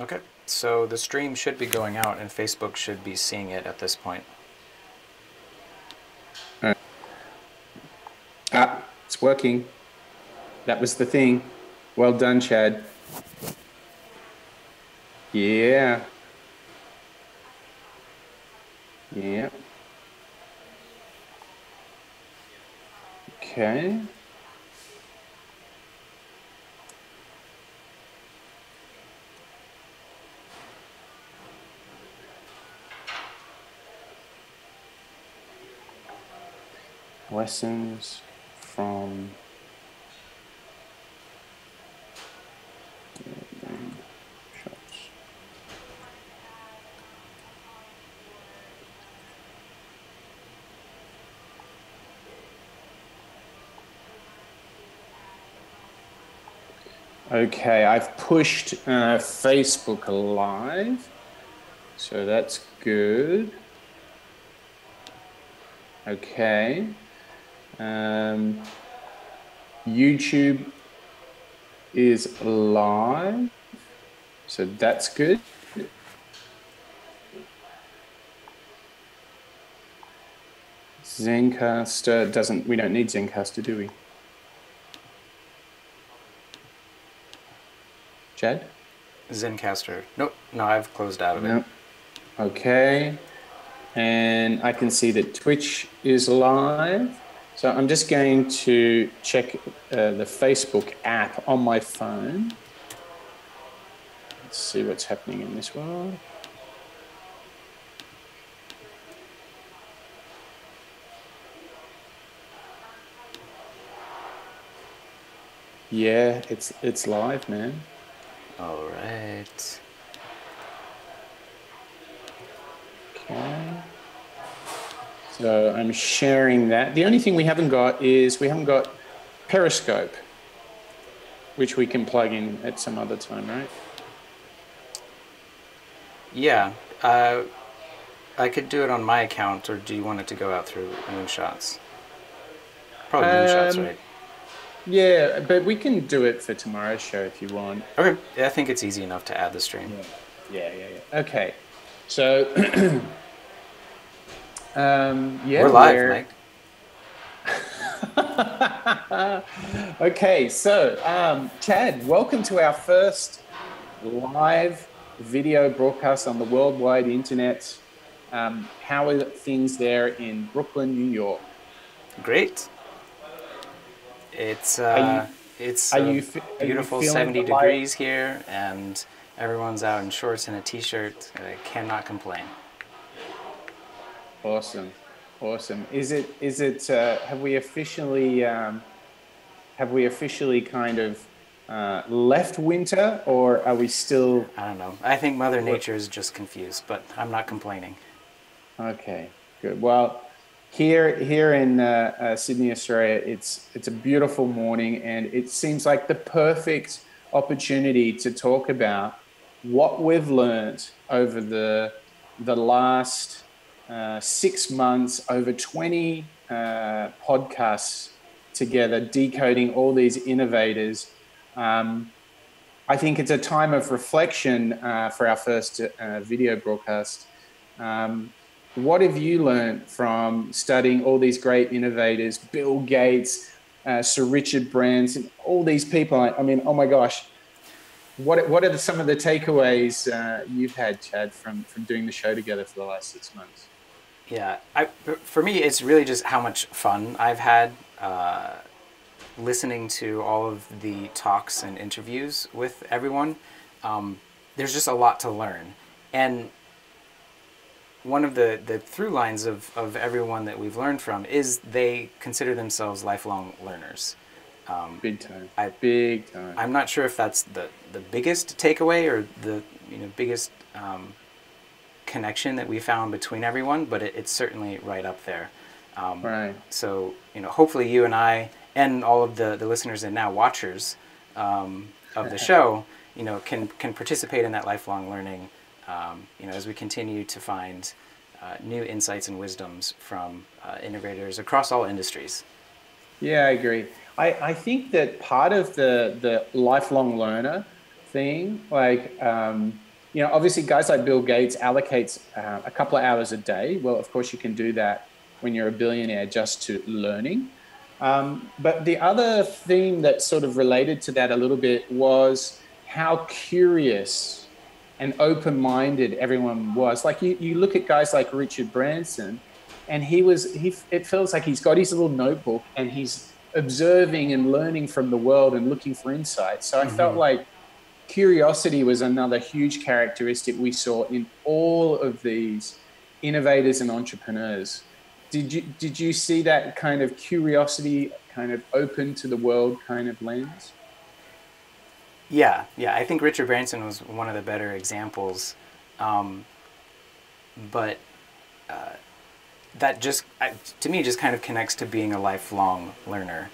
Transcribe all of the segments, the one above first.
Okay, so the stream should be going out and Facebook should be seeing it at this point. It's working. That was the thing. Well done, Chad. Yeah. Yeah. Okay. Lessons from Moonshots. Okay, I've pushed Facebook Live, so that's good. Okay. YouTube is live, so that's good. Zencaster doesn't, we don't need Zencaster, do we? Chad? Zencaster. Nope, no, I've closed out of it. No. Okay. And I can see that Twitch is live. So I'm just going to check the Facebook app on my phone. Let's see what's happening in this world. Yeah, it's live, man. All right. Okay. So I'm sharing that. The only thing we haven't got is we haven't got Periscope, which we can plug in at some other time, right? Yeah, I could do it on my account, or do you want it to go out through Moonshots? Probably Moonshots, right? Yeah, but we can do it for tomorrow's show if you want. Okay, yeah, I think it's easy enough to add the stream. Yeah. Okay, so We're live, Mike. Okay, so Chad, welcome to our first live video broadcast on the worldwide internet. How are things there in Brooklyn, New York? Great. It's beautiful 70 degrees here, and everyone's out in shorts and a t-shirt. I cannot complain. Awesome. Is it have we officially kind of left winter, or are we still? I don't know. I think Mother Nature is just confused, but I'm not complaining. Okay, good. Well, here in Sydney, Australia, it's a beautiful morning, and it seems like the perfect opportunity to talk about what we've learned over the last 6 months, over 20 podcasts together, decoding all these innovators. I think it's a time of reflection for our first video broadcast. What have you learned from studying all these great innovators, Bill Gates, Sir Richard Branson, all these people? I mean, oh my gosh, what are some of the takeaways you've had, Chad, from doing the show together for the last 6 months? Yeah, for me, it's really just how much fun I've had listening to all of the talks and interviews with everyone. There's just a lot to learn. And one of the through lines of everyone that we've learned from is they consider themselves lifelong learners. Big time. Big time. I'm not sure if that's the biggest takeaway or the biggest connection that we found between everyone, but it's certainly right up there. Right. So hopefully you and I and all of the listeners and now watchers of the show, can participate in that lifelong learning. As we continue to find new insights and wisdoms from innovators across all industries. Yeah, I agree. I think that part of the lifelong learner thing. Like, obviously guys like Bill Gates allocates a couple of hours a day. Well, of course you can do that when you're a billionaire just to learning. But the other theme that sort of related to that a little bit was how curious and open-minded everyone was. Like you look at guys like Richard Branson, and it feels like he's got his little notebook and he's observing and learning from the world and looking for insights. So I felt like curiosity was another huge characteristic we saw in all of these innovators and entrepreneurs. Did you see that kind of curiosity, kind of open to the world kind of lens? Yeah. I think Richard Branson was one of the better examples, but that just to me just kind of connects to being a lifelong learner,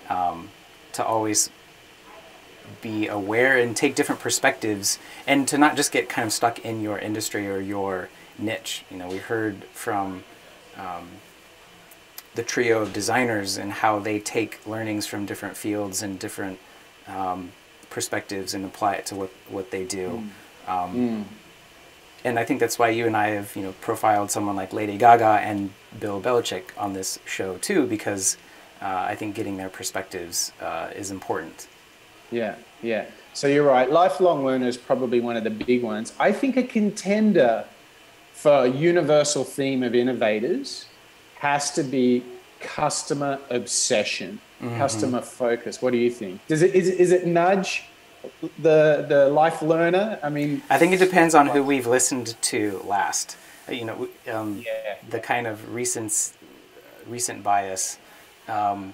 to always be aware and take different perspectives, and to not just get kind of stuck in your industry or your niche. We heard from the trio of designers and how they take learnings from different fields and different perspectives and apply it to what they do. And I think that's why you and I have profiled someone like Lady Gaga and Bill Belichick on this show too, because I think getting their perspectives is important. Yeah. So you're right. Lifelong learner is probably one of the big ones. I think a contender for a universal theme of innovators has to be customer obsession, customer focus. What do you think? Is it nudge the life learner? I mean, I think it depends on who we've listened to last. The kind of recent bias of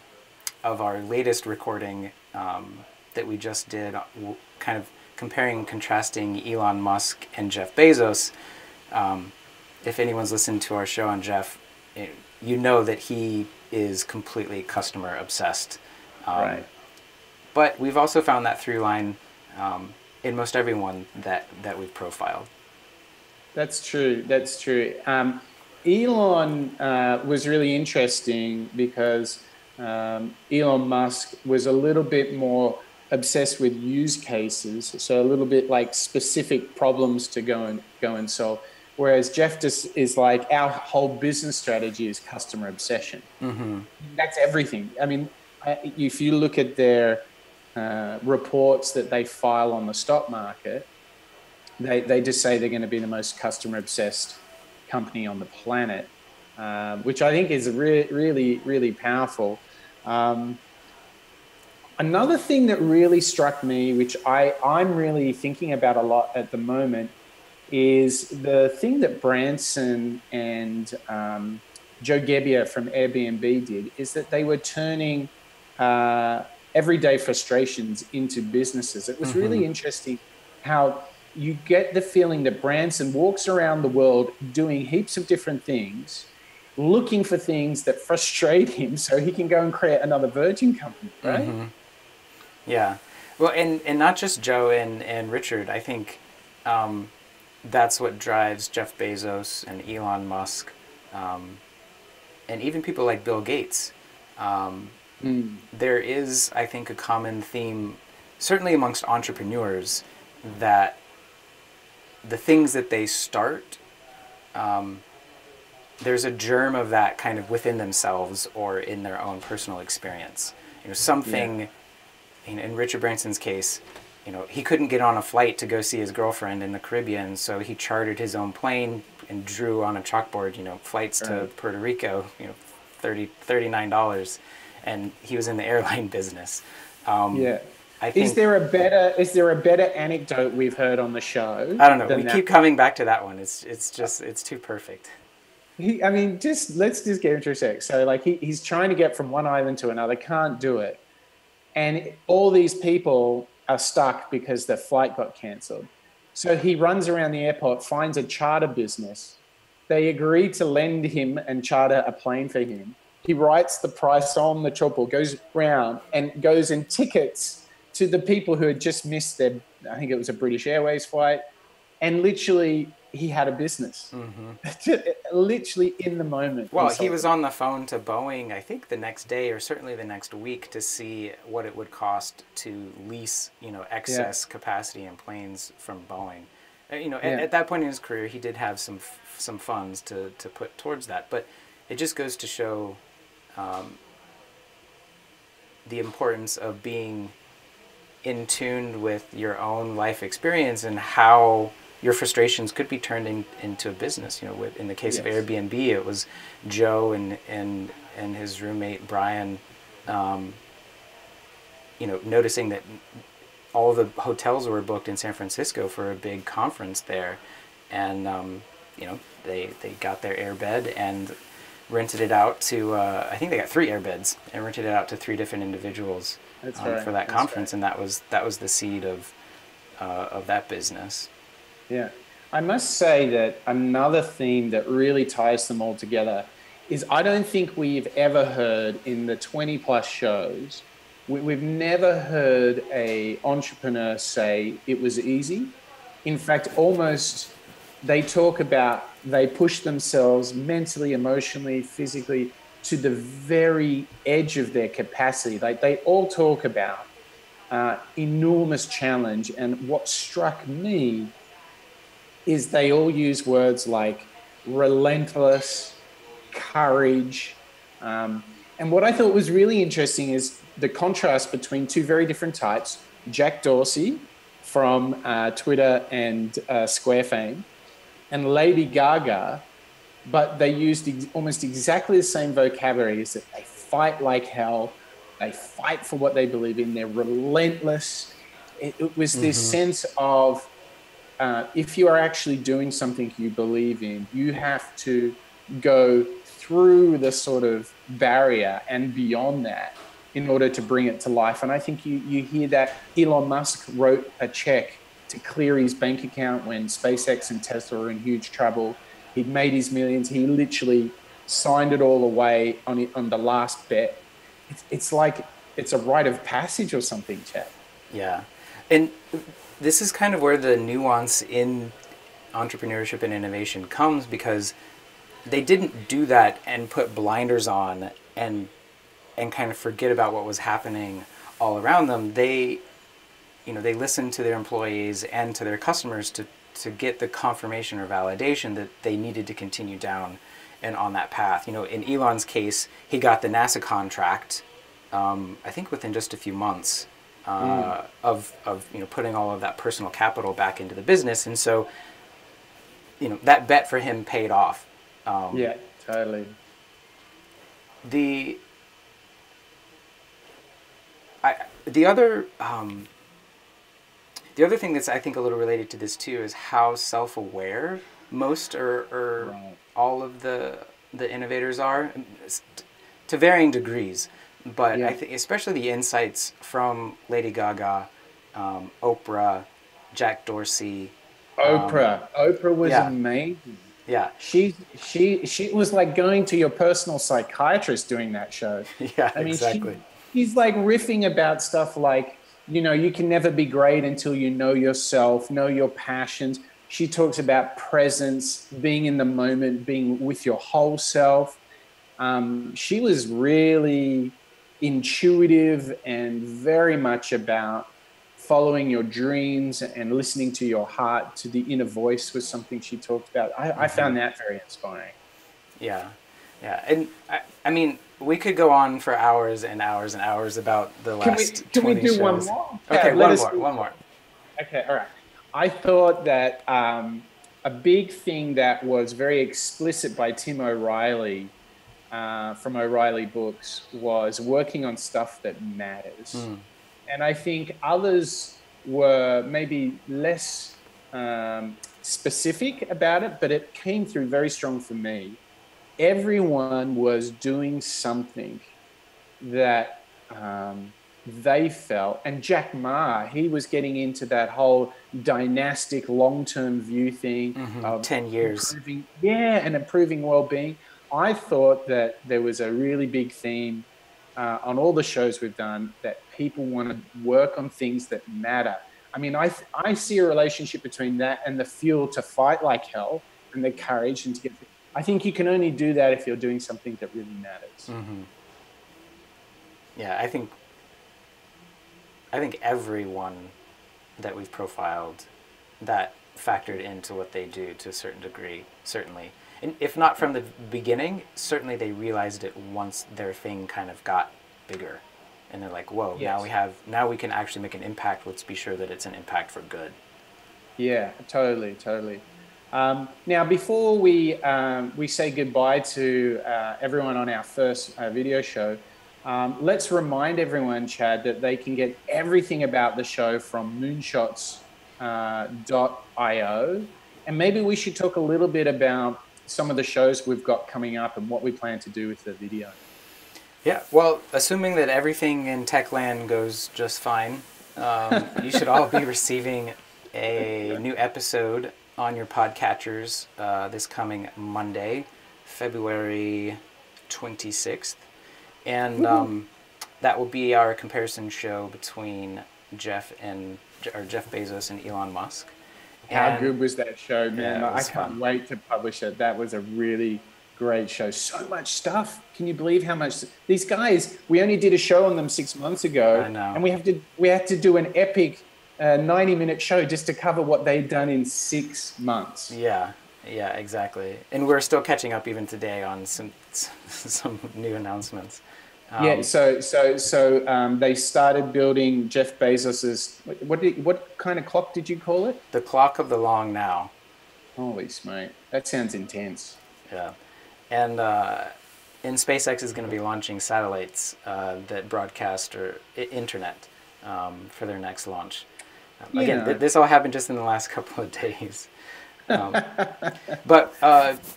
our latest recording that we just did, kind of comparing and contrasting Elon Musk and Jeff Bezos. If anyone's listened to our show on Jeff, you know that he is completely customer obsessed. Right. But we've also found that through line in most everyone that we've profiled. That's true. Elon was really interesting because Elon Musk was a little bit more obsessed with use cases, so a little bit like specific problems to go and solve. Whereas Jeff just is like, our whole business strategy is customer obsession. That's everything. I mean, if you look at their reports that they file on the stock market, they just say they're going to be the most customer obsessed company on the planet, which I think is really, really powerful. Another thing that really struck me, which I'm really thinking about a lot at the moment, is the thing that Branson and Joe Gebbia from Airbnb did, is that they were turning everyday frustrations into businesses. It was really interesting how you get the feeling that Branson walks around the world doing heaps of different things, looking for things that frustrate him so he can go and create another Virgin company, right? Yeah. Well, and not just Joe and Richard. I think that's what drives Jeff Bezos and Elon Musk, and even people like Bill Gates. There is, I think, a common theme, certainly amongst entrepreneurs, that the things that they start, there's a germ of that kind of within themselves or in their own personal experience. Something, in Richard Branson's case, he couldn't get on a flight to go see his girlfriend in the Caribbean, so he chartered his own plane and drew on a chalkboard, flights to Puerto Rico, $39, and he was in the airline business. I think, is there a better anecdote we've heard on the show? I don't know. We keep coming back to that one. It's too perfect. Let's just get into a sec. So like he's trying to get from one island to another, can't do it. And all these people are stuck because their flight got cancelled. So he runs around the airport, finds a charter business. They agree to lend him and charter a plane for him. He writes the price on the chalkboard, goes round and goes and tickets to the people who had just missed their, I think it was a British Airways flight, and literally he had a business. Mm-hmm. Literally in the moment. Well, he was on the phone to Boeing, I think the next day or certainly the next week, to see what it would cost to lease, excess capacity in planes from Boeing. At that point in his career, he did have some funds to put towards that, but it just goes to show the importance of being in tune with your own life experience and how your frustrations could be turned into a business. In the case of Airbnb, it was Joe and his roommate Brian, noticing that all the hotels were booked in San Francisco for a big conference there, and they got their airbed and rented it out to I think they got 3 airbeds and rented it out to 3 different individuals for that conference, and that was the seed of that business. Yeah, I must say that another theme that really ties them all together is I don't think we've ever heard in the 20 plus shows, we've never heard an entrepreneur say it was easy. In fact, almost they talk about they push themselves mentally, emotionally, physically to the very edge of their capacity. They all talk about enormous challenge. And what struck me is they all use words like relentless, courage. And what I thought was really interesting is the contrast between 2 very different types. Jack Dorsey from Twitter and Square fame, and Lady Gaga, but they used almost exactly the same vocabulary, is that they fight like hell, they fight for what they believe in, they're relentless. It was this sense of if you are actually doing something you believe in, you have to go through the sort of barrier and beyond that in order to bring it to life. And I think you hear that Elon Musk wrote a check to clear his bank account when SpaceX and Tesla were in huge trouble. He'd made his millions. He literally signed it all away on the last bet. It's like it's a rite of passage or something, Chad. Yeah. And this is kind of where the nuance in entrepreneurship and innovation comes, because they didn't do that and put blinders on and kind of forget about what was happening all around them. They listened to their employees and to their customers to get the confirmation or validation that they needed to continue down and on that path. In Elon's case, he got the NASA contract, I think within just a few months of putting all of that personal capital back into the business. And so, that bet for him paid off. Yeah, totally. The other thing that's, I think, a little related to this too is how self-aware most or right. all of the innovators are, to varying degrees. But I think especially the insights from Lady Gaga, Oprah, Jack Dorsey. Oprah was amazing. Yeah, she was like going to your personal psychiatrist doing that show. Yeah, I mean, exactly. She's like riffing about stuff like, you can never be great until you know yourself, know your passions. She talks about presence, being in the moment, being with your whole self. She was really intuitive and very much about following your dreams and listening to your heart, to the inner voice was something she talked about. I found that very inspiring. Yeah. And I mean, we could go on for hours and hours and hours about the last 20 shows. Can we do one more? Okay, one more. Okay, all right. I thought that a big thing that was very explicit by Tim O'Reilly from O'Reilly Books was working on stuff that matters. And I think others were maybe less specific about it, but it came through very strong for me. Everyone was doing something that they felt, and Jack Ma, he was getting into that whole dynastic long-term view thing of 10 years. Improving well-being. I thought that there was a really big theme on all the shows we've done that people want to work on things that matter. I mean, I see a relationship between that and the fuel to fight like hell and the courage and to get. I think you can only do that if you're doing something that really matters. Mm-hmm. Yeah, I think everyone that we've profiled that factored into what they do to a certain degree, certainly. And if not from the beginning, certainly they realized it once their thing kind of got bigger. And they're like, whoa, yes. now we can actually make an impact. Let's be sure that it's an impact for good. Yeah, totally. Now, before we say goodbye to everyone on our first video show, let's remind everyone, Chad, that they can get everything about the show from moonshots.io. And maybe we should talk a little bit about some of the shows we've got coming up and what we plan to do with the video. Yeah, well, assuming that everything in Techland goes just fine, you should all be receiving a new episode on your podcatchers this coming Monday, February 26th. And that will be our comparison show between Jeff Bezos and Elon Musk. How good was that show, man? Yeah, I can't wait to publish it. That was a really great show. So much stuff. Can you believe how much these guys? We only did a show on them 6 months ago, I know. And we had to do an epic 90-minute show just to cover what they'd done in 6 months. Yeah, exactly. And we're still catching up even today on some new announcements. So they started building Jeff Bezos's. What kind of clock did you call it? The clock of the long now. Holy smoke, that sounds intense. Yeah, and SpaceX is going to be launching satellites that broadcast or internet for their next launch. Again, this all happened just in the last couple of days. But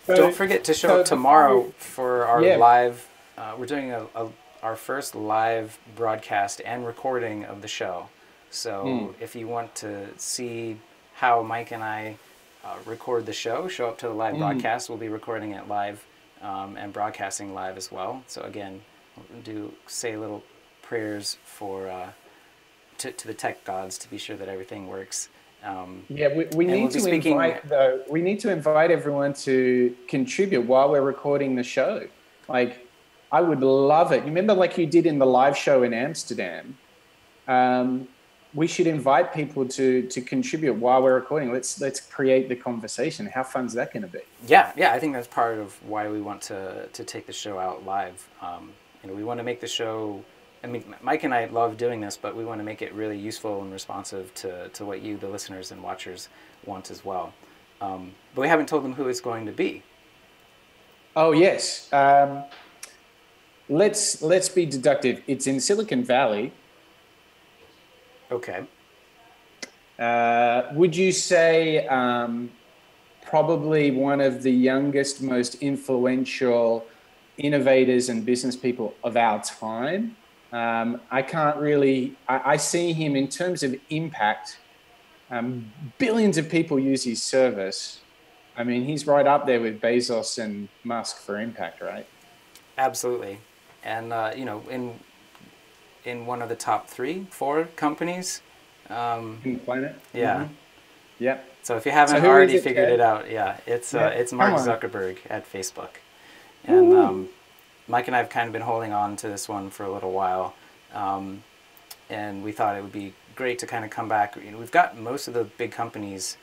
don't forget to show up tomorrow for our live. We're doing our first live broadcast and recording of the show. So if you want to see how Mike and I record the show, show up to the live broadcast. We'll be recording it live and broadcasting live as well. So again, do say little prayers for to the tech gods to be sure that everything works. We need to invite everyone to contribute while we're recording the show. Like, I would love it. Remember, like you did in the live show in Amsterdam. We should invite people to contribute while we're recording. Let's create the conversation. How fun is that going to be? Yeah. I think that's part of why we want to take the show out live. We want to make the show. I mean, Mike and I love doing this, but we want to make it really useful and responsive to what you, the listeners and watchers, want as well. But we haven't told them who it's going to be. Oh yes. Let's be deductive. It's in Silicon Valley. Okay. Would you say probably one of the youngest, most influential innovators and business people of our time? I see him in terms of impact. Billions of people use his service. I mean, he's right up there with Bezos and Musk for impact, right? Absolutely. And, in one of the top 3-4 companies. In the planet? Yeah. Mm-hmm. Yep. So if you haven't already figured it out, it's Mark Zuckerberg at Facebook. And Mike and I have kind of been holding on to this one for a little while. And we thought it would be great to kind of come back. We've got most of the big companies.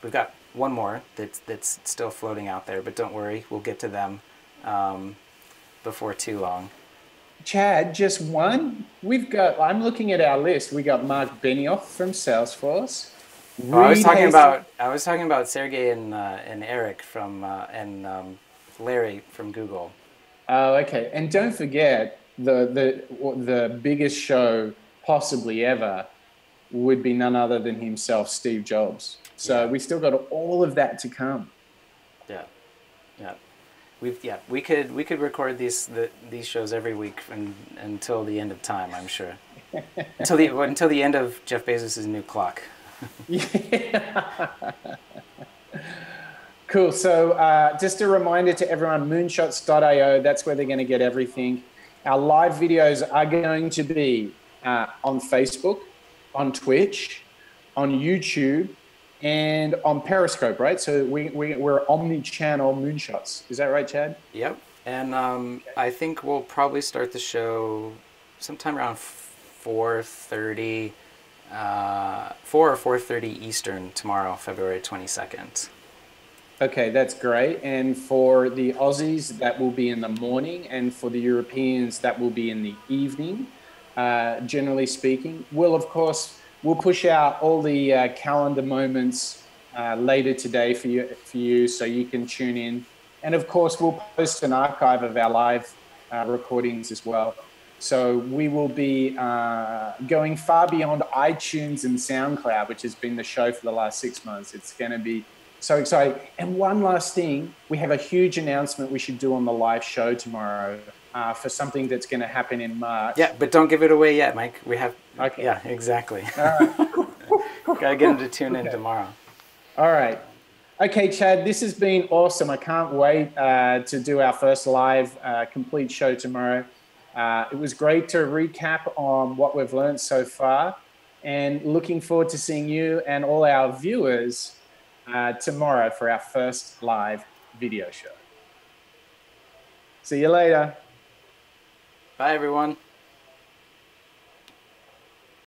We've got one more that's still floating out there, but don't worry, we'll get to them before too long. Chad, just one? I'm looking at our list. We got Mark Benioff from Salesforce. I was talking about Sergey and Eric from and Larry from Google. Oh, okay. And don't forget the biggest show possibly ever would be none other than himself, Steve Jobs. So we still got all of that to come. Yeah. We could record these shows every week until the end of time, I'm sure. until the end of Jeff Bezos' new clock. Yeah. Cool. So just a reminder to everyone, moonshots.io, that's where they're going to get everything. Our live videos are going to be on Facebook, on Twitch, on YouTube, and on Periscope, right? So we're omni-channel Moonshots. Is that right, Chad? Yep. And Okay. I think we'll probably start the show sometime around 4:30, 4 or 4:30 Eastern tomorrow, February 22nd. Okay, that's great. And for the Aussies, that will be in the morning, and for the Europeans, that will be in the evening. Generally speaking, we'll push out all the calendar moments later today for you, so you can tune in. And of course, we'll post an archive of our live recordings as well. So we will be going far beyond iTunes and SoundCloud, which has been the show for the last 6 months. It's going to be so exciting. And one last thing, we have a huge announcement we should do on the live show tomorrow for something that's going to happen in Yeah, March. but don't give it away yet, Mike. We have. Okay. Yeah, exactly. All right. Gotta get them to tune in Okay. tomorrow. All right. Okay, Chad, this has been awesome. I can't wait to do our first live complete show tomorrow. It was great to recap on what we've learned so far, and looking forward to seeing you and all our viewers tomorrow for our first live video show. See you later. Bye, everyone.